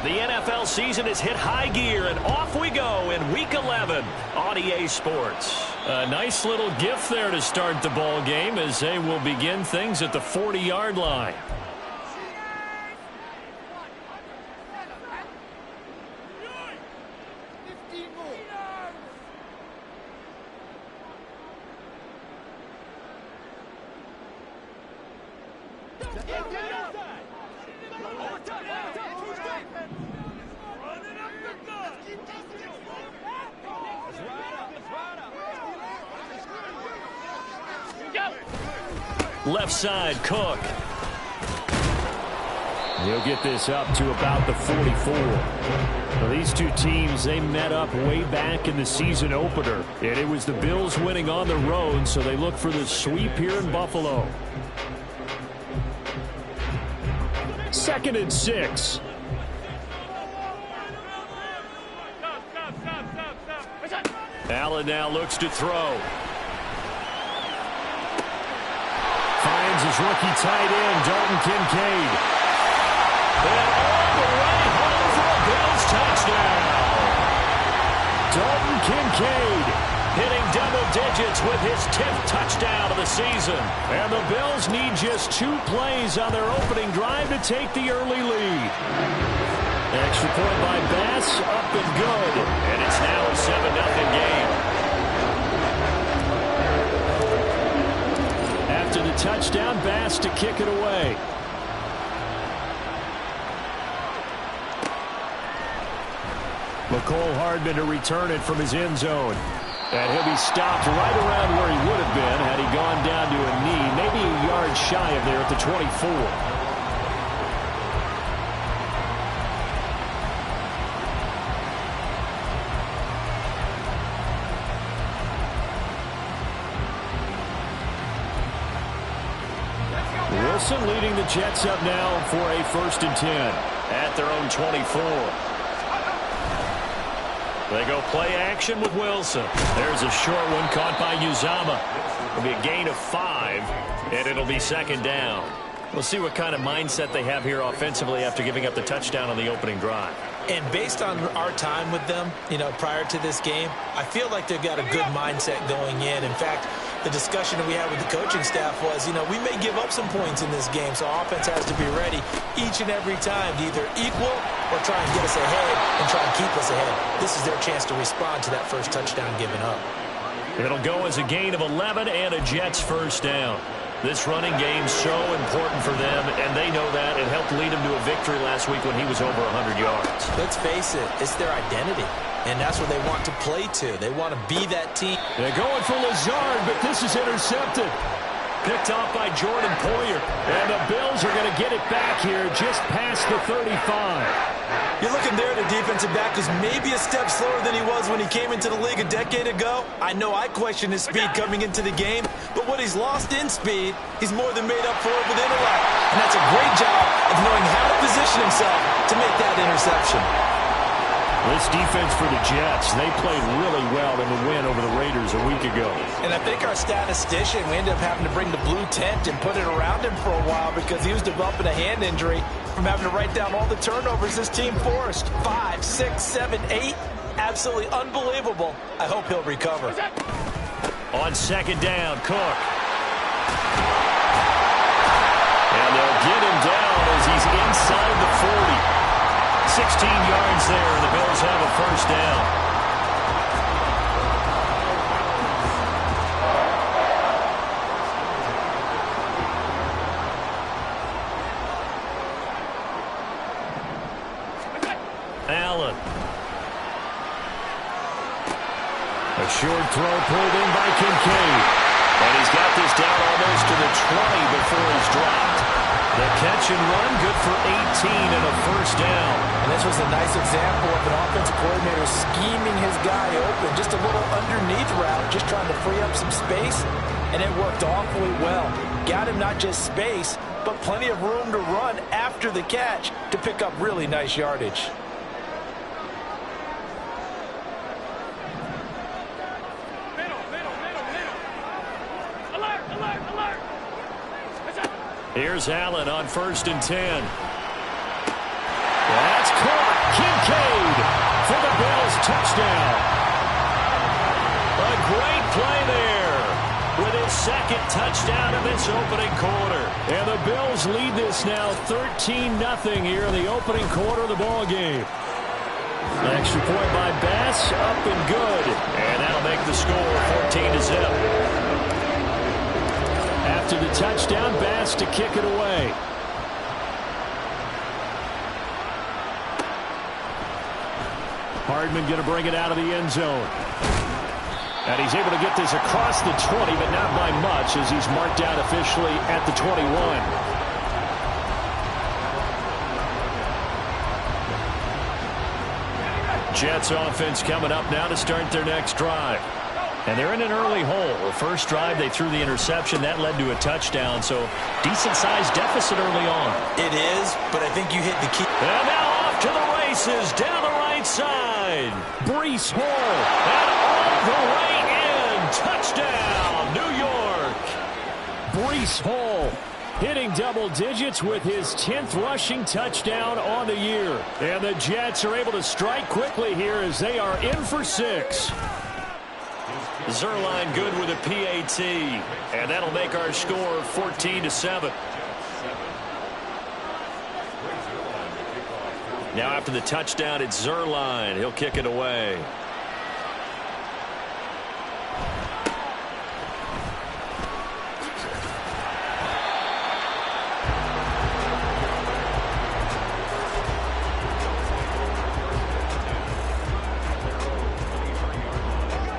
The NFL season has hit high gear, and off we go in Week 11 on EA Sports. A nice little gift there to start the ball game as they will begin things at the 40-yard line. Left side, Cook. He'll get this up to about the 44. Well, these two teams, they met up way back in the season opener. And it was the Bills winning on the road, so they look for the sweep here in Buffalo. 2nd and 6. Allen now looks to throw. Finds his rookie tight end, Dalton Kincaid. And all the way home for a Bills touchdown. Dalton Kincaid hitting double digits with his 10th touchdown of the season. And the Bills need just 2 plays on their opening drive to take the early lead. Extra point by Bass, up and good. And it's now a 7-0 game. After the touchdown, Bass to kick it away. McCole Hardman to return it from his end zone. And he'll be stopped right around where he would have been had he gone down to a knee, maybe a yard shy of there at the 24. Wilson leading the Jets up now for a 1st and 10 at their own 24. They go play action with Wilson. There's a short one caught by Uzama. It'll be a gain of 5, and it'll be 2nd down. We'll see what kind of mindset they have here offensively after giving up the touchdown on the opening drive. And based on our time with them, prior to this game, I feel like they've got a good mindset going in. In fact, the discussion that we had with the coaching staff was, we may give up some points in this game, so offense has to be ready each and every time to either equal or try and get us ahead and try and keep us ahead. This is their chance to respond to that first touchdown given up. It'll go as a gain of 11 and a Jets 1st down. This running game's so important for them, and they know that. It helped lead him to a victory last week when he was over 100 yards. Let's face it, it's their identity, and that's what they want to play to. They want to be that team. They're going for Lazard, but this is intercepted. Picked off by Jordan Poyer, and the Bills are going to get it back here just past the 35. You're looking there at a defensive back who's maybe a step slower than he was when he came into the league a decade ago. I know I questioned his speed coming into the game, but what he's lost in speed, he's more than made up for it with intellect. And that's a great job of knowing how to position himself to make that interception. This defense for the Jets, they played really well in the win over the Raiders a week ago. And I think our statistician, we ended up having to bring the blue tent and put it around him for a while because he was developing a hand injury from having to write down all the turnovers this team forced. 5, 6, 7, 8. Absolutely unbelievable. I hope he'll recover. On 2nd down, Cook. And they'll get him down as he's inside the 40. 16 yards there, and the Bills have a 1st down. Allen. A short throw pulled in by Kincaid. And he's got this down almost to the 20 before he's dropped. The catch and run, good for 18 and a 1st down. And this was a nice example of an offensive coordinator scheming his guy open. Just a little underneath route, just trying to free up some space. And it worked awfully well. Got him not just space, but plenty of room to run after the catch to pick up really nice yardage. Here's Allen on 1st and 10. That's caught. Kincaid for the Bills touchdown. A great play there with his second touchdown of this opening quarter. And the Bills lead this now 13-0 here in the opening quarter of the ball game. Extra point by Bass, up and good. And that'll make the score 14-0. After the touchdown, Bass to kick it away. Hardman going to bring it out of the end zone. And he's able to get this across the 20, but not by much, as he's marked out officially at the 21. Jets offense coming up now to start their next drive. And they're in an early hole. The first drive, they threw the interception. That led to a touchdown, so decent-sized deficit early on. It is, but I think you hit the key. And now off to the races, down the right side. Breece Hall. And all the way in. Touchdown, New York. Breece Hall hitting double digits with his 10th rushing touchdown on the year. And the Jets are able to strike quickly here as they are in for 6. Zuerlein good with a PAT. And that'll make our score 14-7. Now after the touchdown, it's Zuerlein. He'll kick it away.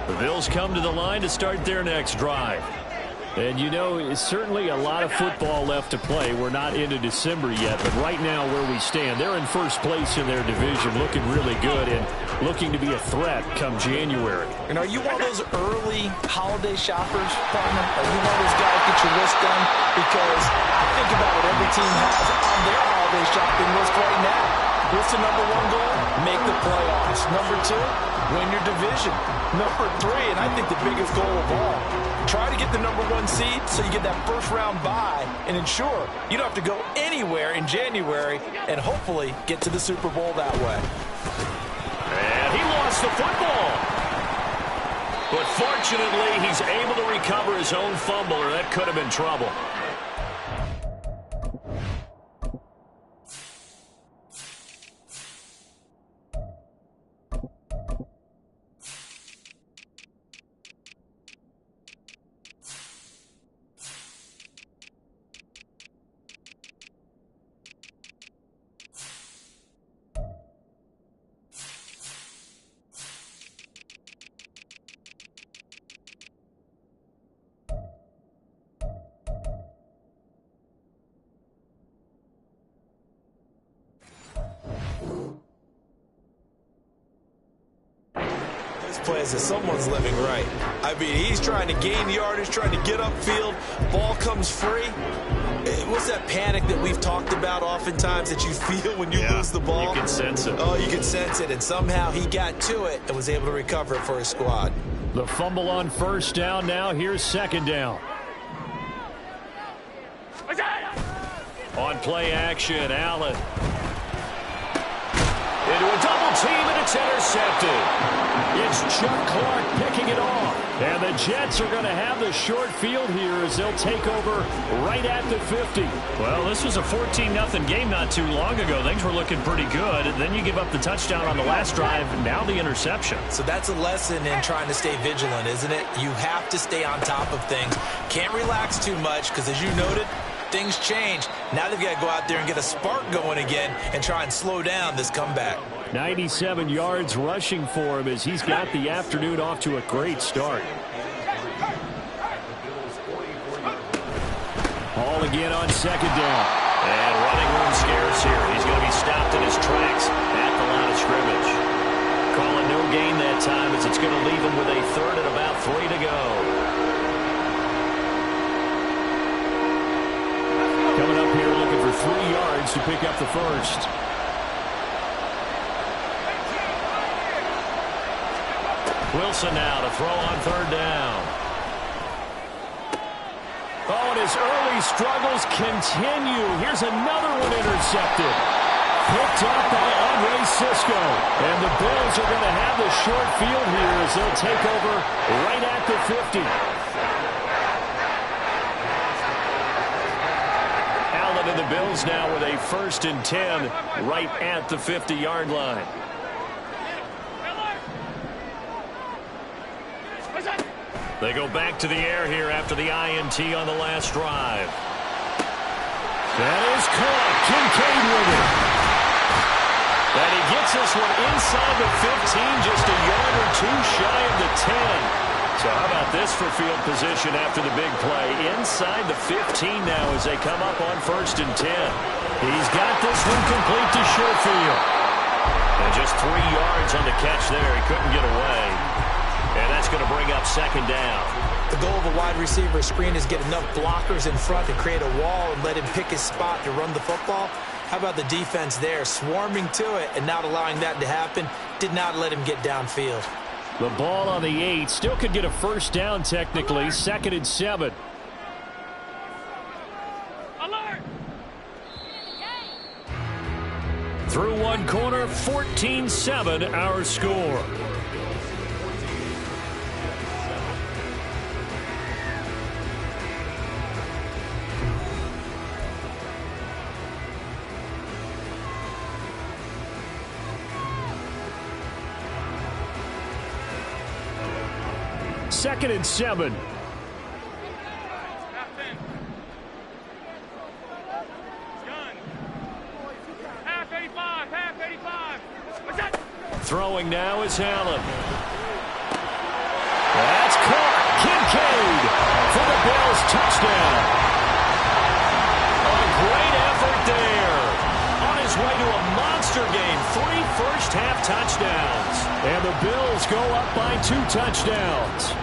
The Bills come to the line to start their next drive. And you know, it's certainly a lot of football left to play. We're not into December yet, but right now where we stand, they're in first place in their division, looking really good and looking to be a threat come January. And are you one of those early holiday shoppers, partner? Are you one of those guys get your list done? Because I think about what every team has on their holiday shopping list right now. What's the number one goal? Make the playoffs. Number 2, win your division. Number 3, and I think the biggest goal of all, try to get the number 1 seed so you get that first round bye and ensure you don't have to go anywhere in January and hopefully get to the Super Bowl that way. And he lost the football. But fortunately, he's able to recover his own fumble, or that could have been trouble. Plays that someone's living right. I mean, he's trying to gain yardage, trying to get upfield. Ball comes free. What's that panic that we've talked about oftentimes that you feel when you lose the ball? You can sense it. Oh, you can sense it. And somehow he got to it and was able to recover it for his squad. The fumble on first down now. Here's second down. On play action, Allen. Into a double team, and it's intercepted. It's Chuck Clark picking it off. And the Jets are going to have the short field here as they'll take over right at the 50. Well, this was a 14-0 game not too long ago. Things were looking pretty good. Then you give up the touchdown on the last drive, now the interception. So that's a lesson in trying to stay vigilant, isn't it? You have to stay on top of things. Can't relax too much because, as you noted, things change. Now they've got to go out there and get a spark going again and try and slow down this comeback. 97 yards rushing for him as he's got the afternoon off to a great start. Hall again on second down. And running room scarce here. He's going to be stopped in his tracks at the line of scrimmage. Calling no gain that time as it's going to leave him with a third and about 3 to go. Coming up here looking for 3 yards to pick up the first. Wilson now to throw on third down. Oh, and his early struggles continue. Here's another one intercepted. picked up by Andre Cisco. And the Bills are going to have the short field here as they'll take over right at the 50. Allen and the Bills now with a 1st and 10 right at the 50-yard line. They go back to the air here after the INT on the last drive. That is caught. Kincaid with it. And he gets this one inside the 15, just a yard or two shy of the 10. So how about this for field position after the big play? Inside the 15 now as they come up on 1st and 10. He's got this one complete to Sherfield. And just 3 yards on the catch there. He couldn't get away. And that's going to bring up 2nd down. The goal of a wide receiver screen is get enough blockers in front to create a wall and let him pick his spot to run the football. How about the defense there, swarming to it and not allowing that to happen? Did not let him get downfield. The ball on the 8. Still could get a 1st down technically. 2nd and 7. Alert! Through one corner, 14-7 our score. Second and 7. Half 85, half 85. Throwing now is Allen. That's caught. Kincaid for the Bills touchdown. A great effort there. On his way to a monster game. 3 first-half touchdowns. And the Bills go up by 2 touchdowns.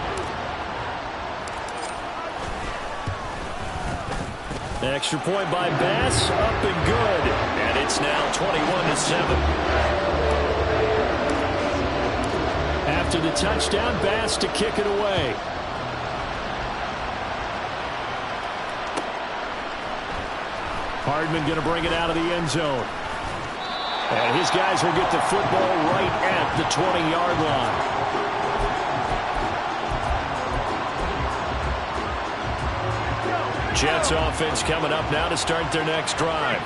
Extra point by Bass, up and good. And it's now 21-7. After the touchdown, Bass to kick it away. Hardman going to bring it out of the end zone. And his guys will get the football right at the 20-yard line. Jets offense coming up now to start their next drive.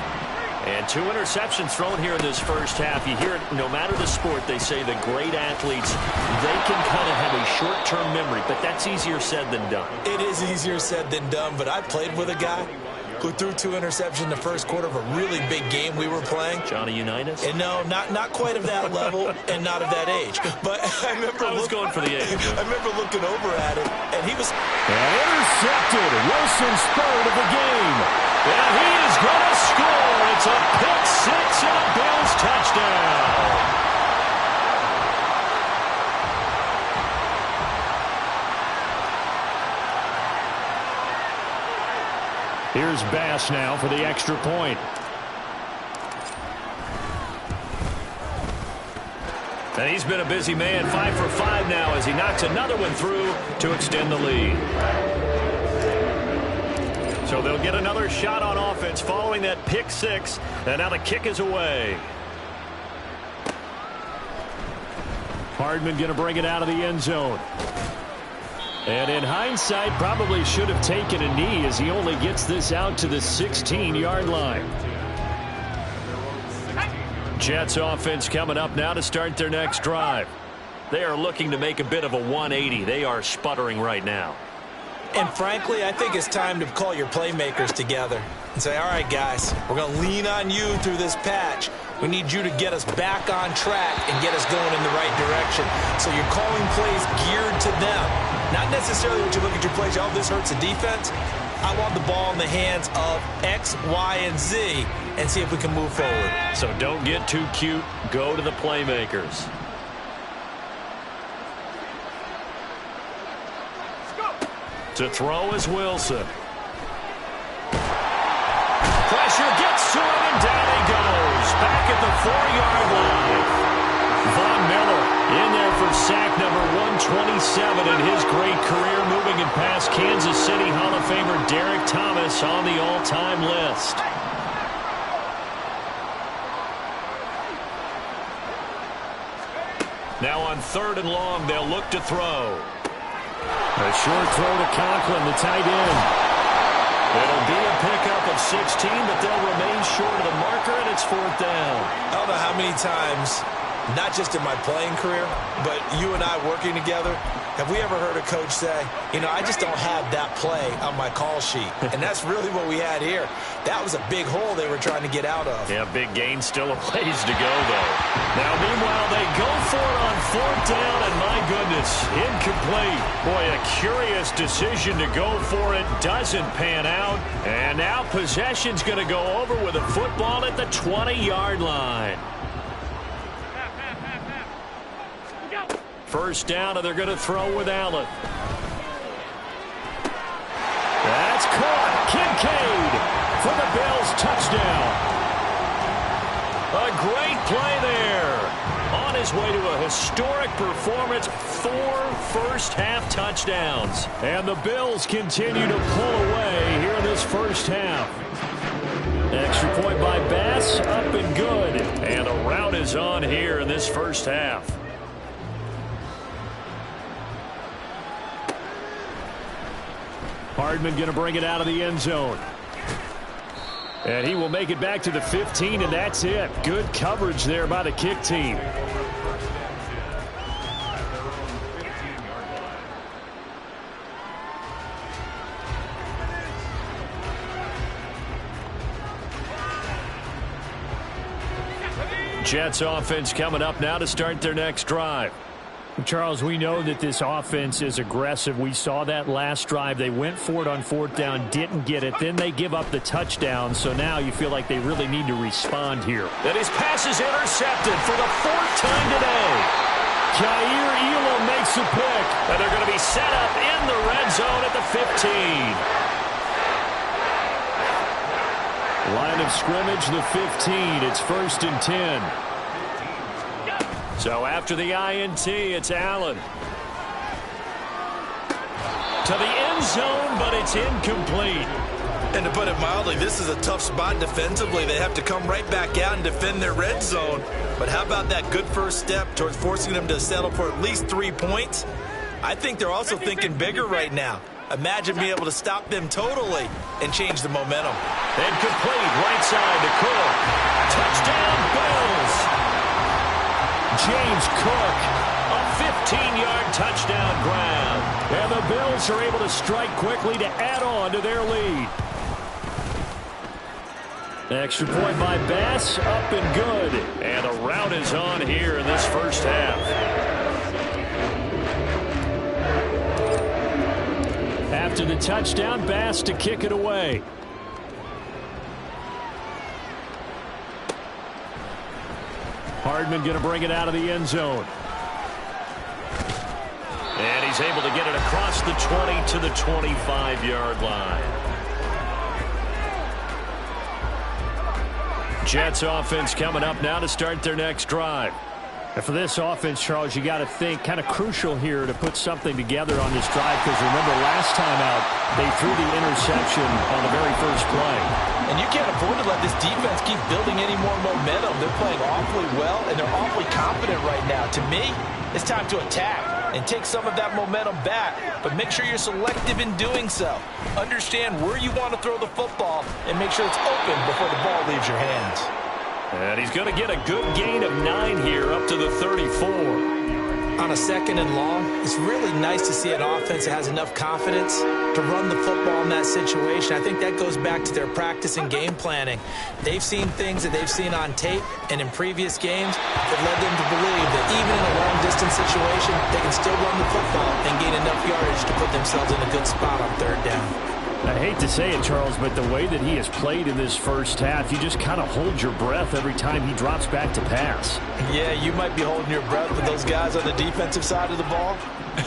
And 2 interceptions thrown here in this first half. You hear it, no matter the sport, they say the great athletes, they can kind of have a short-term memory, but that's easier said than done. It is easier said than done, but I played with a guy who threw 2 interceptions in the first quarter of a really big game we were playing. Johnny Unitas? And no, not quite of that level and not of that age. But I remember I was going for the age. I remember looking over at it, and he was... And intercepted. Wilson's 3rd of the game. And he is going to score. It's a pick 6 and a Bills touchdown. Here's Bass now for the extra point. And he's been a busy man, 5 for 5 now as he knocks another one through to extend the lead. So they'll get another shot on offense following that pick 6, and now the kick is away. Hardman going to bring it out of the end zone. And in hindsight, probably should have taken a knee as he only gets this out to the 16-yard line. Jets offense coming up now to start their next drive. They are looking to make a bit of a 180. They are sputtering right now. And frankly, I think it's time to call your playmakers together and say, all right, guys, we're going to lean on you through this patch. We need you to get us back on track and get us going in the right direction. So you're calling plays geared to them. Not necessarily when you look at your plays, oh, this hurts the defense. I want the ball in the hands of X, Y, and Z and see if we can move forward. So don't get too cute. Go to the playmakers. To throw is Wilson. Pressure gets to him, and down he goes. Back at the 4-yard line. Von Miller in there for sack number 127 in his great career, moving it past Kansas City Hall of Famer Derek Thomas on the all-time list. Now on 3rd and long, they'll look to throw. A short throw to Conklin, the tight end. It'll be a pickup of 16, but they'll remain short of the marker, and it's 4th down. I don't know how many times, not just in my playing career, but you and I working together, have we ever heard a coach say, you know, I just don't have that play on my call sheet. And that's really what we had here. That was a big hole they were trying to get out of. Yeah, big gain, still a ways to go, though. Now, meanwhile, they go for it on 4th down, and my goodness, incomplete. Boy, a curious decision to go for it. Doesn't pan out. And now possession's going to go over with a football at the 20-yard line. First down, and they're going to throw with Allen. That's caught. Kincaid for the Bills touchdown. A great play there. On his way to a historic performance, 4 first-half touchdowns. And the Bills continue to pull away here in this first half. Extra point by Bass, up and good. And a rout is on here in this first half. Hardman going to bring it out of the end zone. And he will make it back to the 15, and that's it. Good coverage there by the kick team. Jets offense coming up now to start their next drive. Charles, we know that this offense is aggressive. We saw that last drive. They went for it on 4th down, didn't get it. Then they give up the touchdown. So now you feel like they really need to respond here. And his pass is intercepted for the 4th time today. Jair Elam makes a pick. And they're going to be set up in the red zone at the 15. Line of scrimmage, the 15. It's 1st and 10. So after the INT, it's Allen. To the end zone, but it's incomplete. And to put it mildly, this is a tough spot defensively. They have to come right back out and defend their red zone. But how about that good first step towards forcing them to settle for at least 3 points? I think they're also thinking bigger right now. Imagine being able to stop them totally and change the momentum. Incomplete, right side to Cook. Touchdown, Bills. James Cook, a 15-yard touchdown grab. And the Bills are able to strike quickly to add on to their lead. Extra point by Bass, up and good. And a rout is on here in this first half. After the touchdown, Bass to kick it away. Hardman going to bring it out of the end zone. And he's able to get it across the 20 to the 25-yard line. Jets offense coming up now to start their next drive. And for this offense, Charles, you got to think kind of crucial here to put something together on this drive, because remember last time out they threw the interception on the very first play. And you can't afford to let this defense keep building any more momentum. They're playing awfully well, and they're awfully confident right now. To me, it's time to attack and take some of that momentum back, but make sure you're selective in doing so. Understand where you want to throw the football and make sure it's open before the ball leaves your hands. And he's going to get a good gain of 9 here up to the 34. On a 2nd and long, it's really nice to see an offense that has enough confidence to run the football in that situation. I think that goes back to their practice and game planning. They've seen things that they've seen on tape and in previous games that led them to believe that even in a long-distance situation, they can still run the football and gain enough yardage to put themselves in a good spot on 3rd down. I hate to say it, Charles, but the way that he has played in this first half, you just kind of hold your breath every time he drops back to pass. Yeah, you might be holding your breath with those guys on the defensive side of the ball.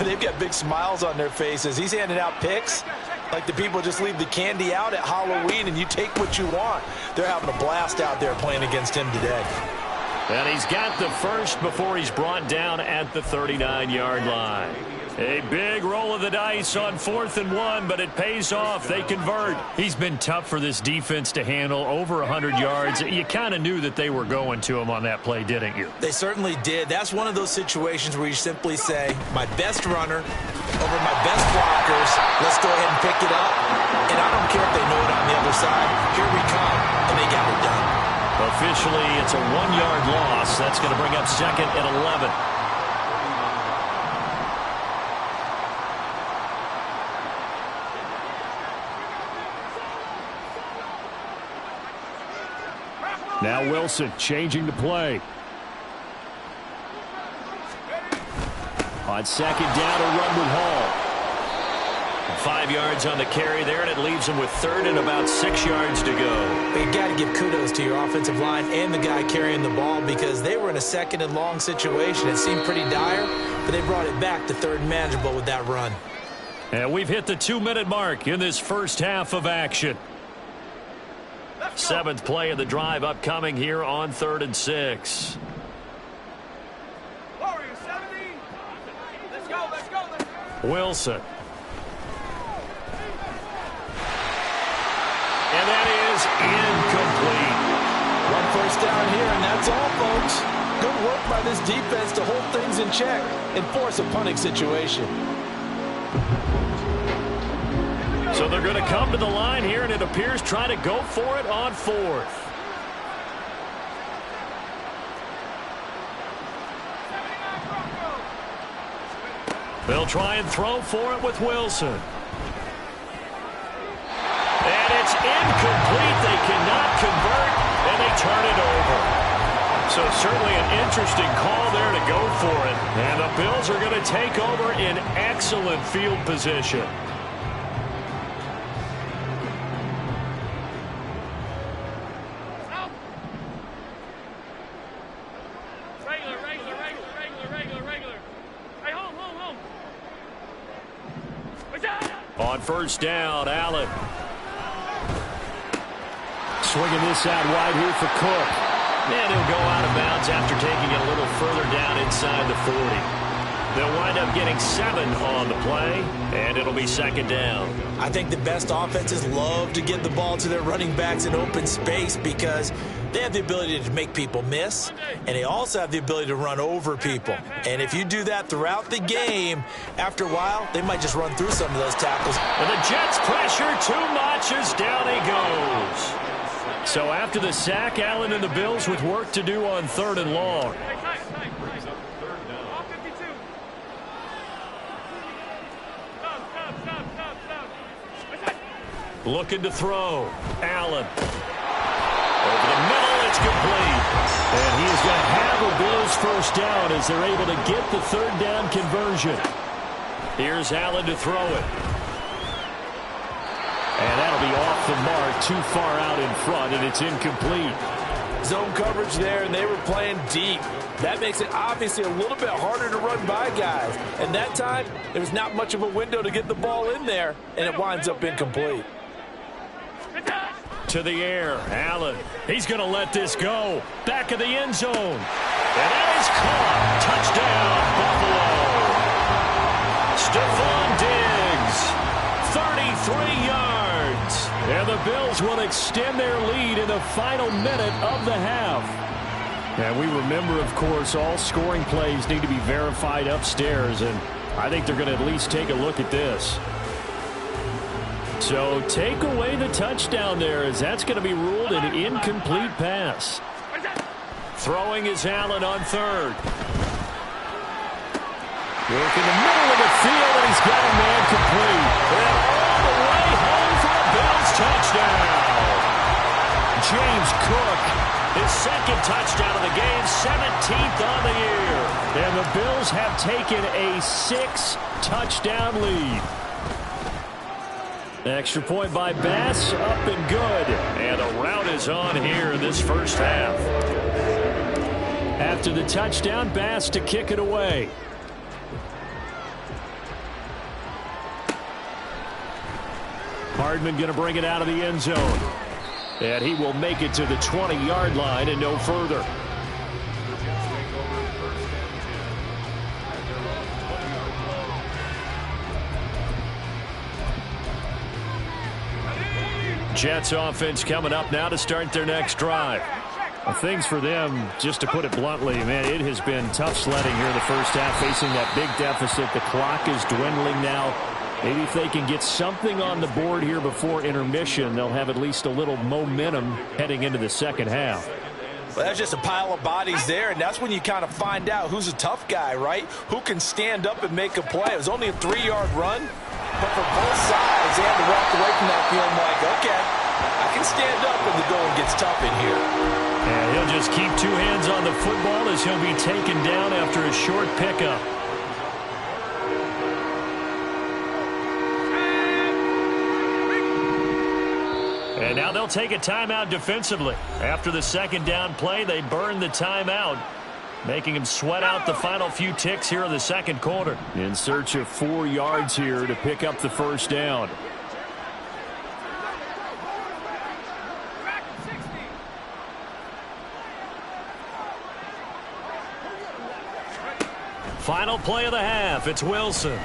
They've got big smiles on their faces. He's handing out picks like the people just leave the candy out at Halloween and you take what you want. They're having a blast out there playing against him today. And he's got the first before he's brought down at the 39-yard line. A big roll of the dice on 4th and 1, but it pays off. They convert. He's been tough for this defense to handle, over 100 yards. You kind of knew that they were going to him on that play, didn't you? They certainly did. That's one of those situations where you simply say, my best runner over my best blockers. Let's go ahead and pick it up. And I don't care if they know it on the other side. Here we come, and they got it done. Officially, it's a 1-yard loss. That's going to bring up 2nd and 11. Now Wilson changing the play. On 2nd down, a run with Hall. 5 yards on the carry there, and it leaves them with 3rd and about 6 yards to go. But you got to give kudos to your offensive line and the guy carrying the ball because they were in a 2nd and long situation. It seemed pretty dire, but they brought it back to 3rd and manageable with that run. And we've hit the 2-minute mark in this first half of action. 7th play of the drive upcoming here on 3rd and 6. Warriors 70. Let's go, let's go, let's go. Wilson. And that is incomplete. 1 first down here, and that's all, folks. Good work by this defense to hold things in check and force a punting situation. So they're going to come to the line here, and it appears try to go for it on 4th. They'll try and throw for it with Wilson. And it's incomplete. They cannot convert, and they turn it over. So certainly an interesting call there to go for it. And the Bills are going to take over in excellent field position. On 1st down, Allen. Swinging this out wide here for Cook. And he'll go out of bounds after taking it a little further down inside the 40. They'll wind up getting 7 on the play, and it'll be 2nd down. I think the best offenses love to get the ball to their running backs in open space because they have the ability to make people miss, and they also have the ability to run over people. And if you do that throughout the game, after a while, they might just run through some of those tackles. And the Jets pressure too much as down he goes. So after the sack, Allen and the Bills with work to do on 3rd and long. Looking to throw. Allen. Over the middle, it's complete. And he is going to have a Bills first down as they're able to get the 3rd down conversion. Here's Allen to throw it. And that'll be off the mark, too far out in front, and it's incomplete. Zone coverage there, and they were playing deep. That makes it obviously a little bit harder to run by guys. And that time, there was not much of a window to get the ball in there, and it winds up incomplete. To the air, Allen. He's going to let this go. Back of the end zone. And that is caught. Touchdown, Buffalo. Stephon Diggs, 33 yards. And the Bills will extend their lead in the final minute of the half. And we remember, of course, all scoring plays need to be verified upstairs, and I think they're going to at least take a look at this. So take away the touchdown there, as that's going to be ruled an incomplete pass. Throwing is Allen on 3rd. Work in the middle of the field, and he's got a man complete. And all the way home for a Bills touchdown. James Cook, his 2nd touchdown of the game, 17th on the year. And the Bills have taken a 6-touchdown lead. Extra point by Bass, up and good. And the rout is on here in this first half. After the touchdown, Bass to kick it away. Hardman going to bring it out of the end zone. And he will make it to the 20-yard line and no further. Jets offense coming up now to start their next drive. Well, things for them, just to put it bluntly, man, it has been tough sledding here in the first half, facing that big deficit. The clock is dwindling now. Maybe if they can get something on the board here before intermission, they'll have at least a little momentum heading into the second half. Well, that's just a pile of bodies there, and that's when you kind of find out who's a tough guy, right? Who can stand up and make a play. It was only a 3-yard run, but for both sides, they had to walk away from that feeling like, okay, I can stand up when the going gets tough in here. And he'll just keep two hands on the football as he'll be taken down after a short pickup. And now they'll take a timeout defensively. After the second down play, they burn the timeout, making him sweat out the final few ticks here in the second quarter. In search of 4 yards here to pick up the first down. Final play of the half. It's Wilson.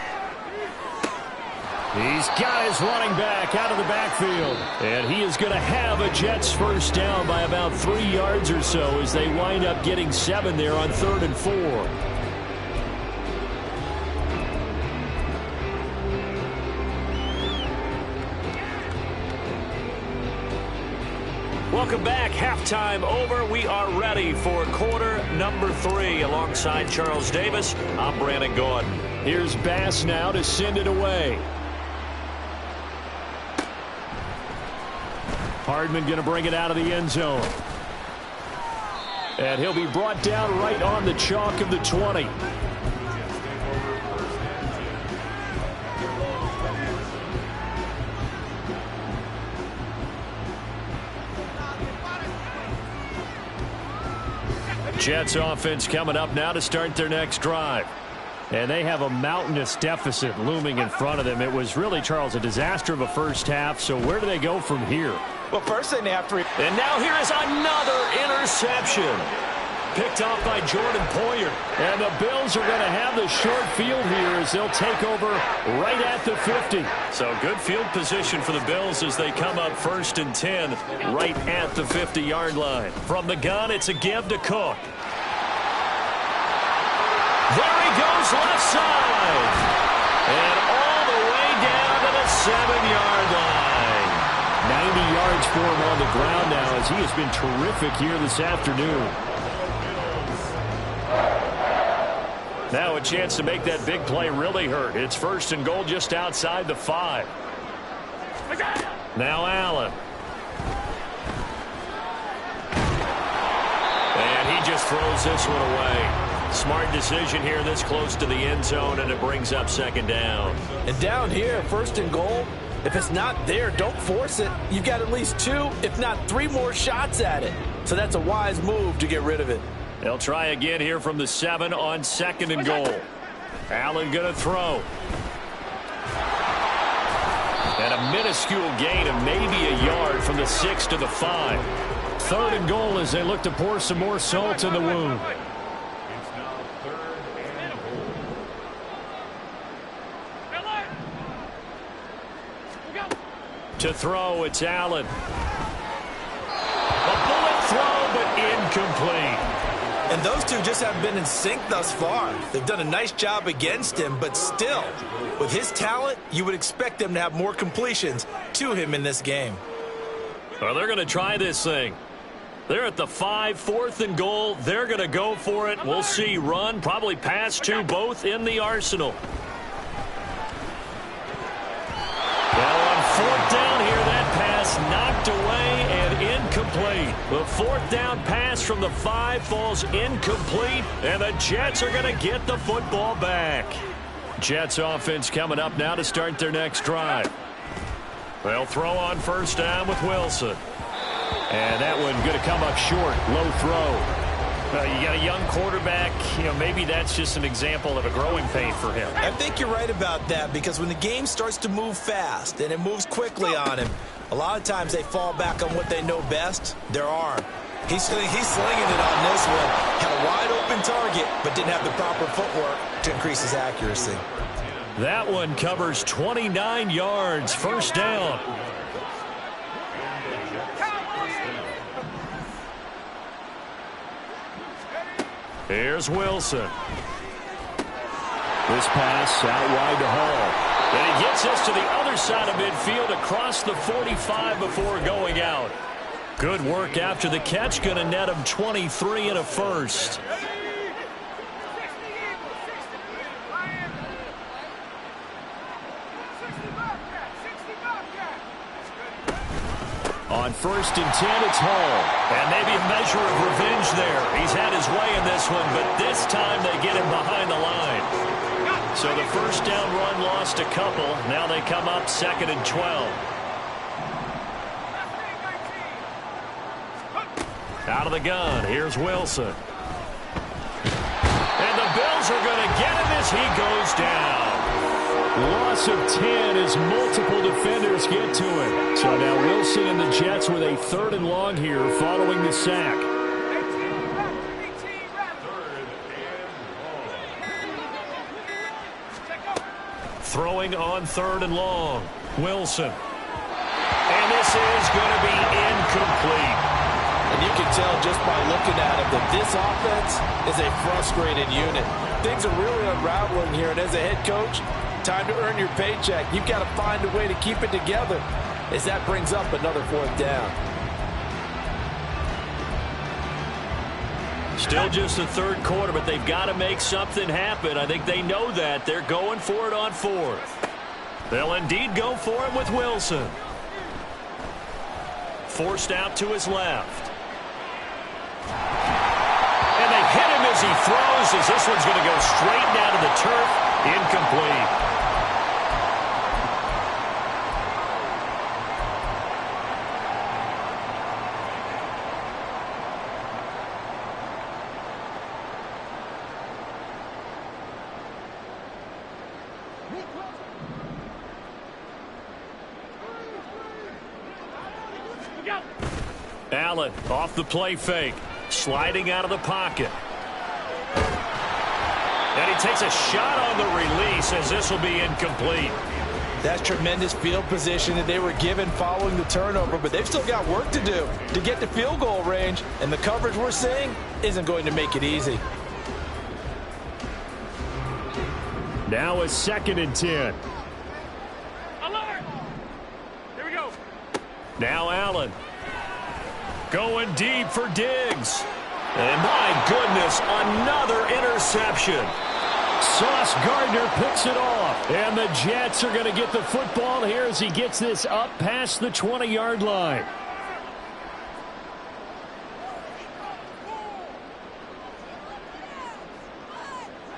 He's got his running back out of the backfield. And he is going to have a Jets first down by about 3 yards or so as they wind up getting 7 there on 3rd and 4. Welcome back. Halftime over. We are ready for quarter number 3. Alongside Charles Davis, I'm Brandon Gordon. Here's Bass now to send it away. Hardman going to bring it out of the end zone. And he'll be brought down right on the chalk of the 20. Jets offense coming up now to start their next drive. And they have a mountainous deficit looming in front of them. It was really, Charles, a disaster of a first half. So where do they go from here? Well, first they have to... And now here is another interception. Picked off by Jordan Poyer. And the Bills are going to have the short field here as they'll take over right at the 50. So good field position for the Bills as they come up 1st and 10 right at the 50-yard line. From the gun, it's a give to Cook. There he goes left side. And all the way down to the 7-yard line. 90 yards for him on the ground now as he has been terrific here this afternoon. Now a chance to make that big play really hurt. It's 1st and goal just outside the 5. Now Allen. And he just throws this one away. Smart decision here this close to the end zone, and it brings up 2nd down. And down here, 1st and goal, if it's not there, don't force it. You've got at least 2, if not 3 more shots at it. So that's a wise move to get rid of it. They'll try again here from the 7 on 2nd and goal. Allen going to throw. And a minuscule gain of maybe a yard from the 6 to the 5. 3rd and goal as they look to pour some more salt in the wound. To throw, it's Allen. A bullet throw, but incomplete. And those two just haven't been in sync thus far. They've done a nice job against him, but still, with his talent, you would expect them to have more completions to him in this game. Well, they're going to try this thing. They're at the 5, 4th and goal. They're going to go for it. We'll see. Run, probably pass to both in the arsenal. Well, on 4th down here, that pass knocked away and incomplete. The 4th down pass from the 5 falls incomplete, and the Jets are going to get the football back. Jets offense coming up now to start their next drive. They'll throw on 1st down with Wilson. And that one going to come up short. Low throw. You got a young quarterback. Maybe that's just an example of a growing pain for him. I think you're right about that, because when the game starts to move fast and it moves quickly on him, a lot of times they fall back on what they know best, their arm. He's slinging it on this one. Had a wide open target, but didn't have the proper footwork to increase his accuracy. That one covers 29 yards. 1st down. Here's Wilson. This pass out wide to Hall. And he gets us to the other side of midfield across the 45 before going out. Good work after the catch. Going to net him 23 and a first. On 1st and 10, it's Hall. And maybe a measure of revenge there. He's had his way in this one, but this time they get him behind the line. So the first down run lost a couple. Now they come up 2nd and 12. Out of the gun, here's Wilson. And the Bills are going to get him as he goes down. Loss of 10 as multiple defenders get to him. So now Wilson and the Jets with a 3rd and long here following the sack. Throwing on 3rd and long. Wilson. And this is going to be incomplete. And you can tell just by looking at him that this offense is a frustrated unit. Things are really unraveling here, and as a head coach, time to earn your paycheck. You've got to find a way to keep it together as that brings up another 4th down. Still just the 3rd quarter, but they've got to make something happen. I think they know that. They're going for it on 4th. They'll indeed go for it with Wilson. Forced out to his left. And they hit him as he throws, as this one's going to go straight down to the turf. Incomplete. Allen off the play fake. Sliding out of the pocket. And he takes a shot on the release as this will be incomplete. That's tremendous field position that they were given following the turnover, but they've still got work to do to get to field goal range, and the coverage we're seeing isn't going to make it easy. Now a 2nd and 10. Alert! Here we go. Now Allen. Going deep for Diggs. And my goodness, another interception. Sauce Gardner picks it off. And the Jets are going to get the football here as he gets this up past the 20-yard line.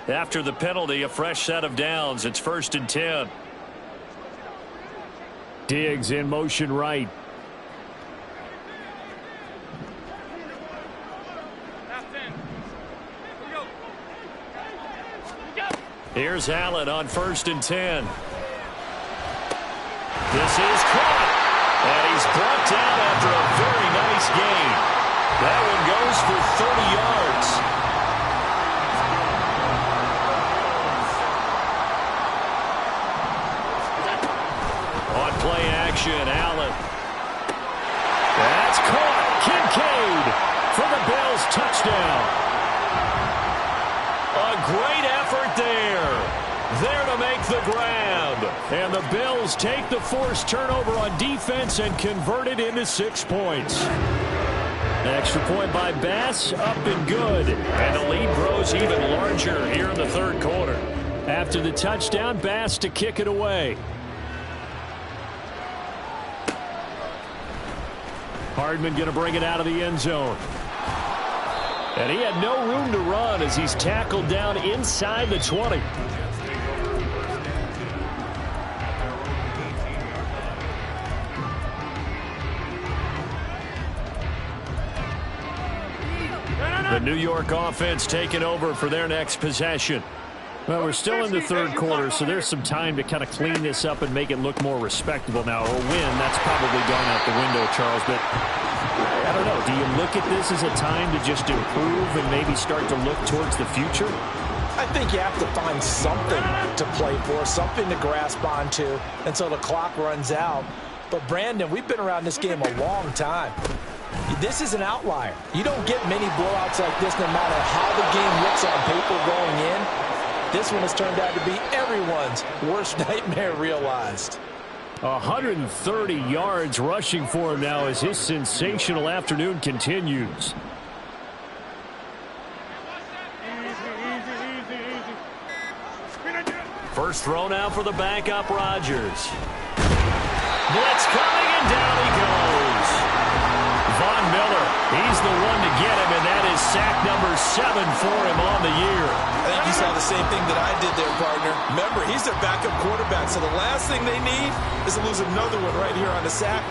After the penalty, a fresh set of downs. It's 1st and 10. Diggs in motion right. Here's Allen on 1st and 10. This is caught. And he's brought down after a very nice gain. That one goes for 30 yards. On play action, Allen. That's caught. Kincaid for the Bills touchdown. A great effort there. There to make the grab. And the Bills take the forced turnover on defense and convert it into 6 points. Extra point by Bass, up and good. And the lead grows even larger here in the 3rd quarter. After the touchdown, Bass to kick it away. Hardman going to bring it out of the end zone. And he had no room to run as he's tackled down inside the 20. The New York offense taking over for their next possession. Well, we're still in the 3rd quarter, so there's some time to kind of clean this up and make it look more respectable. Now, a win, that's probably gone out the window, Charles, but I don't know. Do you look at this as a time to just improve and maybe start to look towards the future? I think you have to find something to play for, something to grasp onto until the clock runs out. But, Brandon, we've been around this game a long time. This is an outlier. You don't get many blowouts like this no matter how the game looks on paper going in. This one has turned out to be everyone's worst nightmare realized. 130 yards rushing for him now as his sensational afternoon continues. First throw now for the backup, Rodgers. Blitz coming, and down he goes. Von Miller, he's the one to get him, and that is sack number 7 for him on the year. I think you saw the same thing that I did there, partner. Remember, he's their backup quarterback, so the last thing they need is to lose another one right here on the sack.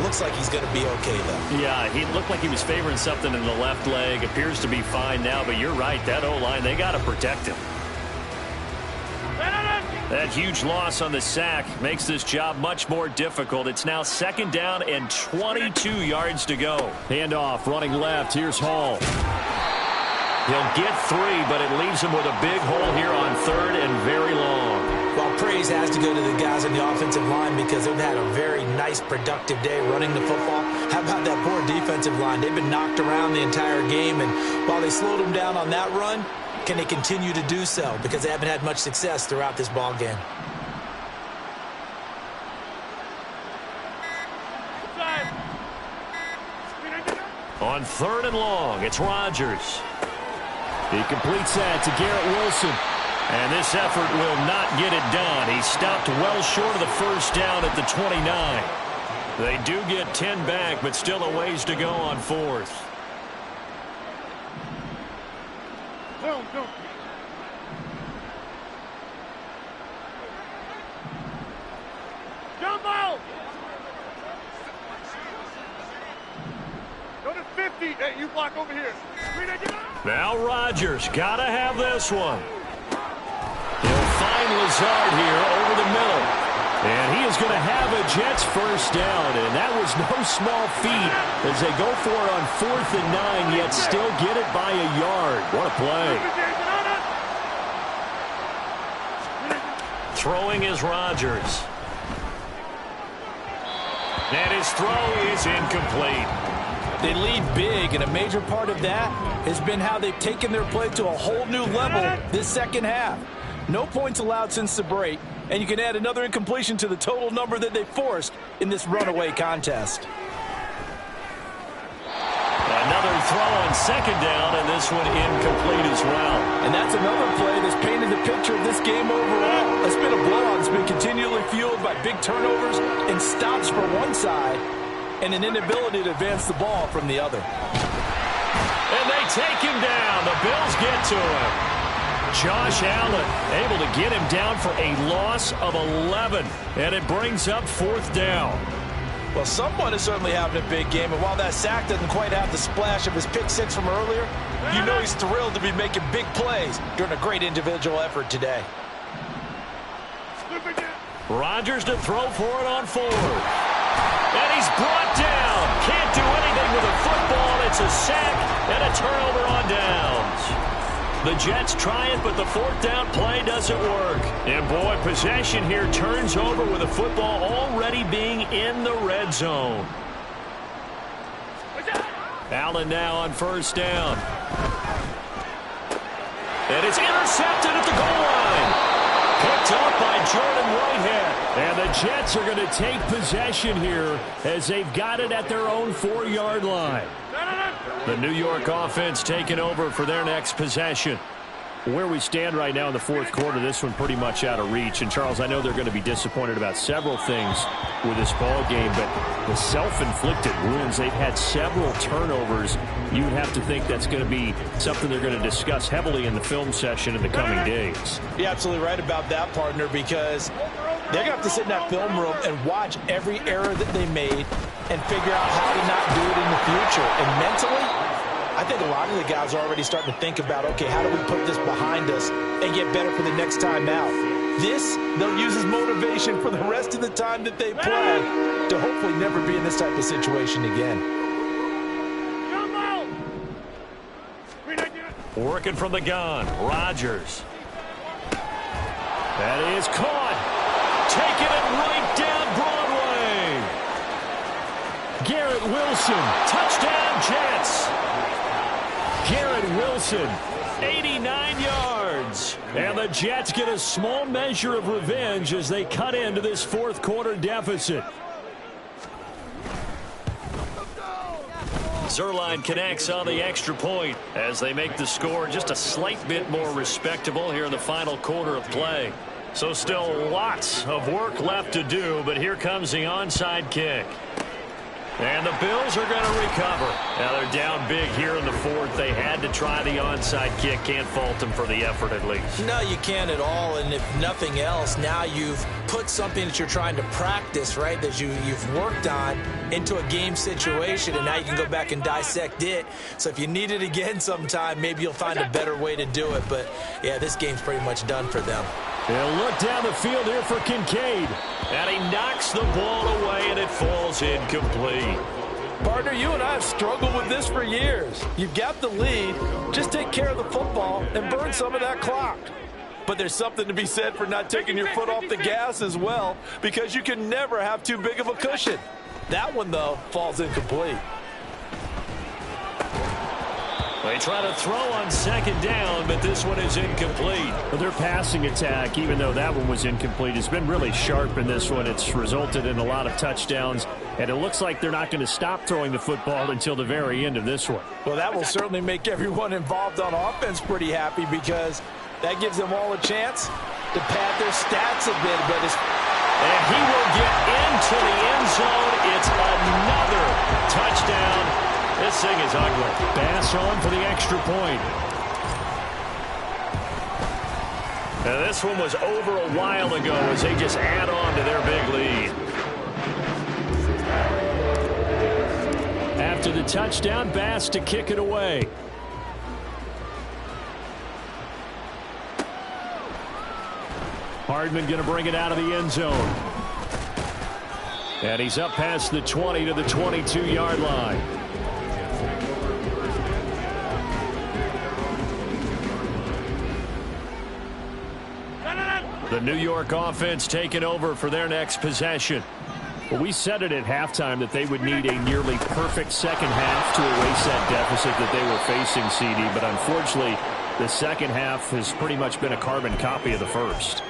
Looks like he's going to be okay, though. Yeah, he looked like he was favoring something in the left leg. Appears to be fine now, but you're right. That O-line, they got to protect him. That huge loss on the sack makes this job much more difficult. It's now 2nd down and 22 yards to go. Handoff, running left. Here's Hall. He'll get 3, but it leaves him with a big hole here on 3rd and very long. Well, praise has to go to the guys on the offensive line because they've had a very nice, productive day running the football. How about that poor defensive line? They've been knocked around the entire game, and while they slowed them down on that run, can they continue to do so? Because they haven't had much success throughout this ball game. On 3rd and long, it's Rodgers. He completes that to Garrett Wilson. And this effort will not get it done. He stopped well short of the first down at the 29. They do get 10 back, but still a ways to go on 4th. Jump out! Go to 50. Hey, you block over here. Now Rodgers, gotta have this one. He'll find Lazard here over the middle. And he is going to have a Jets first down. And that was no small feat as they go for it on 4th and 9, yet still get it by a yard. What a play. Throwing is Rodgers. And his throw is incomplete. They lead big, and a major part of that has been how they've taken their play to a whole new level this second half. No points allowed since the break, and you can add another incompletion to the total number that they forced in this runaway contest. Another throw on 2nd down, and this one incomplete as well. And that's another play that's painted the picture of this game overall. It's been a blowout that's been continually fueled by big turnovers and stops for one side and an inability to advance the ball from the other. And they take him down. The Bills get to him. Josh Allen able to get him down for a loss of 11, and it brings up 4th down. Well, someone is certainly having a big game, and while that sack doesn't quite have the splash of his pick 6 from earlier, you know he's thrilled to be making big plays during a great individual effort today. Rodgers to throw for it on 4th. And he's brought down. Can't do anything with a football. It's a sack and a turnover on downs. The Jets try it, but the 4th down play doesn't work. And boy, possession here turns over with the football already being in the red zone. Allen now on 1st down. And it's intercepted at the goal line. Picked up by Jordan Whitehead. And the Jets are going to take possession here as they've got it at their own 4-yard line. The New York offense taking over for their next possession. Where we stand right now in the 4th quarter, this one pretty much out of reach. And, Charles, I know they're going to be disappointed about several things with this ball game, but the self-inflicted wounds, they've had several turnovers. You'd have to think that's going to be something they're going to discuss heavily in the film session in the coming days. You're absolutely right about that, partner, because they're going to have to sit in that film room and watch every error that they made and figure out how to not do it in the future. And mentally, I think a lot of the guys are already starting to think about, okay, how do we put this behind us and get better for the next time out? This, they'll use as motivation for the rest of the time that they play to hopefully never be in this type of situation again. Working from the gun, Rodgers. That is caught. Taking it right down Broadway. Garrett Garrett Wilson. Touchdown, Jets. Garrett Wilson, 89 yards. And the Jets get a small measure of revenge as they cut into this fourth quarter deficit. Zuerlein connects on the extra point as they make the score just a slight bit more respectable here in the final quarter of play. So still lots of work left to do, but here comes the onside kick. And the Bills are going to recover. Now they're down big here in the fourth. They had to try the onside kick. Can't fault them for the effort at least. No, you can't at all. And if nothing else, now you've put something that you're trying to practice, right, that you've worked on into a game situation, and now you can go back and dissect it. So if you need it again sometime, maybe you'll find a better way to do it. But, yeah, this game's pretty much done for them. They'll look down the field here for Kincaid. And he knocks the ball away, and it falls incomplete. Partner, you and I have struggled with this for years. You've got the lead. Just take care of the football and burn some of that clock. But there's something to be said for not taking your foot off the gas as well, because you can never have too big of a cushion. That one, though, falls incomplete. They try to throw on second down, but this one is incomplete. Well, their passing attack, even though that one was incomplete, has been really sharp in this one. It's resulted in a lot of touchdowns, and it looks like they're not going to stop throwing the football until the very end of this one. Well, that will certainly make everyone involved on offense pretty happy, because that gives them all a chance to pad their stats a bit. And he will get into the end zone. It's another touchdown. This thing is ugly. Bass on for the extra point. Now, this one was over a while ago as they just add on to their big lead. After the touchdown, Bass to kick it away. Hardman going to bring it out of the end zone. And he's up past the 20 to the 22-yard line. The New York offense taking over for their next possession. Well, we said it at halftime that they would need a nearly perfect second half to erase that deficit that they were facing, CD. But unfortunately, the second half has pretty much been a carbon copy of the first.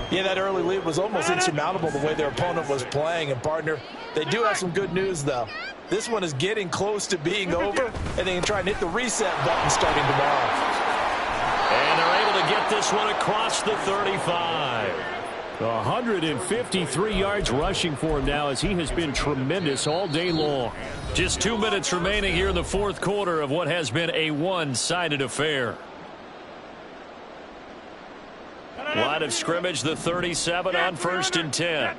Yeah, that early lead was almost insurmountable the way their opponent was playing. And, partner, they do have some good news, though. This one is getting close to being over, and they can try and hit the reset button starting tomorrow. And they're able to get this one across the 35. 153 yards rushing for him now, as he has been tremendous all day long. Just 2 minutes remaining here in the fourth quarter of what has been a one-sided affair. Line of scrimmage, the 37 on 1st and 10.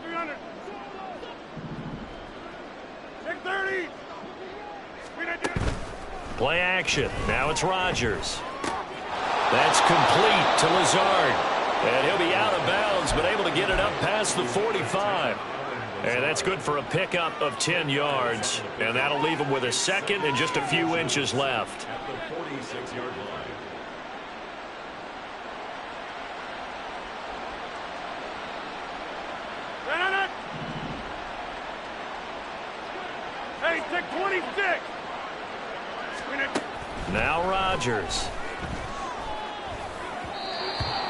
Play action. Now it's Rodgers. That's complete to Lazard. And he'll be out of bounds, but able to get it up past the 45. And that's good for a pickup of 10 yards. And that'll leave him with a second and just a few inches left. Hey, take 26. Now Rodgers.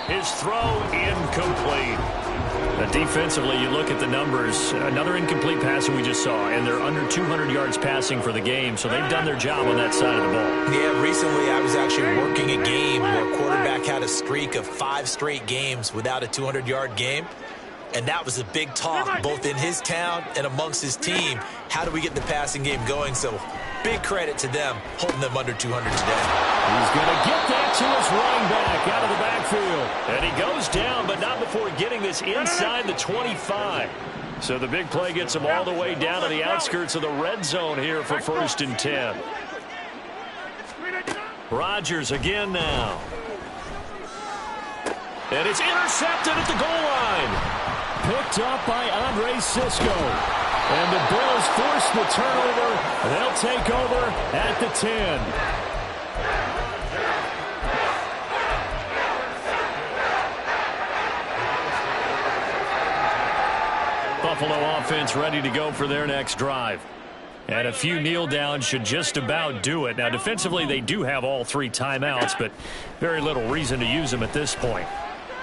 His throw incomplete. Defensively, you look at the numbers. Another incomplete pass that we just saw, and they're under 200 yards passing for the game, so they've done their job on that side of the ball. Yeah, recently I was actually working a game where a quarterback had a streak of 5 straight games without a 200-yard game. And that was a big talk, both in his town and amongst his team. How do we get the passing game going? So big credit to them, holding them under 200 today. He's going to get that to his running back out of the backfield. And he goes down, but not before getting this inside the 25. So the big play gets him all the way down to the outskirts of the red zone here for 1st and 10. Rodgers again now. And it's intercepted at the goal line. Picked up by Andre Cisco. And the Bills force the turnover. They'll take over at the 10. Buffalo offense ready to go for their next drive. And a few kneel downs should just about do it. Now, defensively, they do have all 3 timeouts, but very little reason to use them at this point.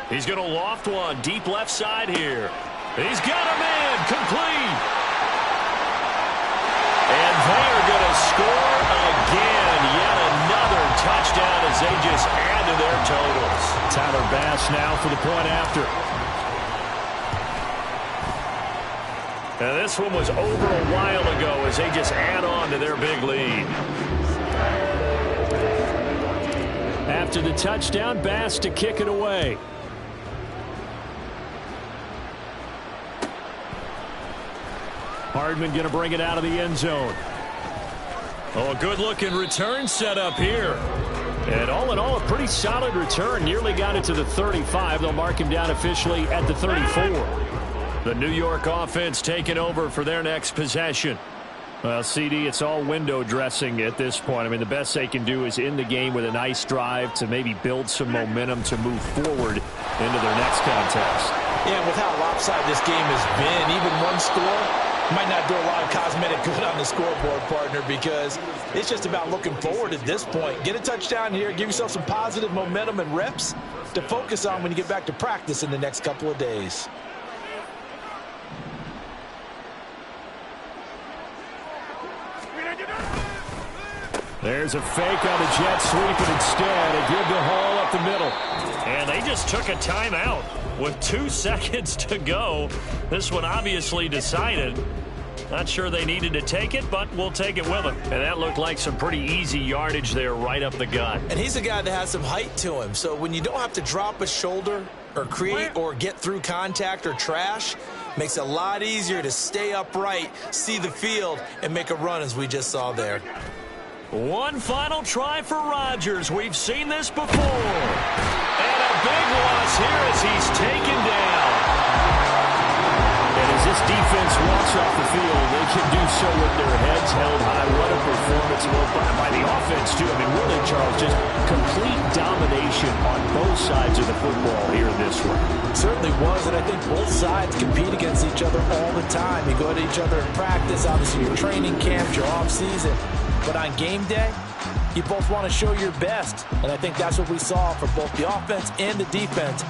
He's going to loft one deep left side here. He's got a man complete. And they're going to score again. Yet another touchdown as they just add to their totals. Tyler Bass now for the point after. Now this one was over a while ago as they just add on to their big lead. After the touchdown, Bass to kick it away. Hardman going to bring it out of the end zone. Oh, a good-looking return set up here. And all in all, a pretty solid return. Nearly got it to the 35. They'll mark him down officially at the 34. The New York offense taking over for their next possession. Well, CD, it's all window dressing at this point. I mean, the best they can do is end the game with a nice drive to maybe build some momentum to move forward into their next contest. Yeah, with how lopsided this game has been, even one score might not do a lot of cosmetic good on the scoreboard, partner, because it's just about looking forward at this point. Get a touchdown here, give yourself some positive momentum and reps to focus on when you get back to practice in the next couple of days. There's a fake on the jet sweep, and instead a give to Hall up the middle. And they just took a timeout with 2 seconds to go. This one obviously decided. Not sure they needed to take it, but we'll take it with them. And that looked like some pretty easy yardage there right up the gut. And he's a guy that has some height to him. So when you don't have to drop a shoulder or create or get through contact or trash, makes it a lot easier to stay upright, see the field, and make a run as we just saw there. One final try for Rodgers. We've seen this before. And a big loss here as he's taken down. And as this defense walks off the field, they can do so with their heads held high. What a performance by the offense, too. I mean, really, Charles, just complete domination on both sides of the football here in this one. Certainly was, and I think both sides compete against each other all the time. You go to each other in practice, obviously your training camps, your off-season. But on game day, you both want to show your best. And I think that's what we saw for both the offense and the defense.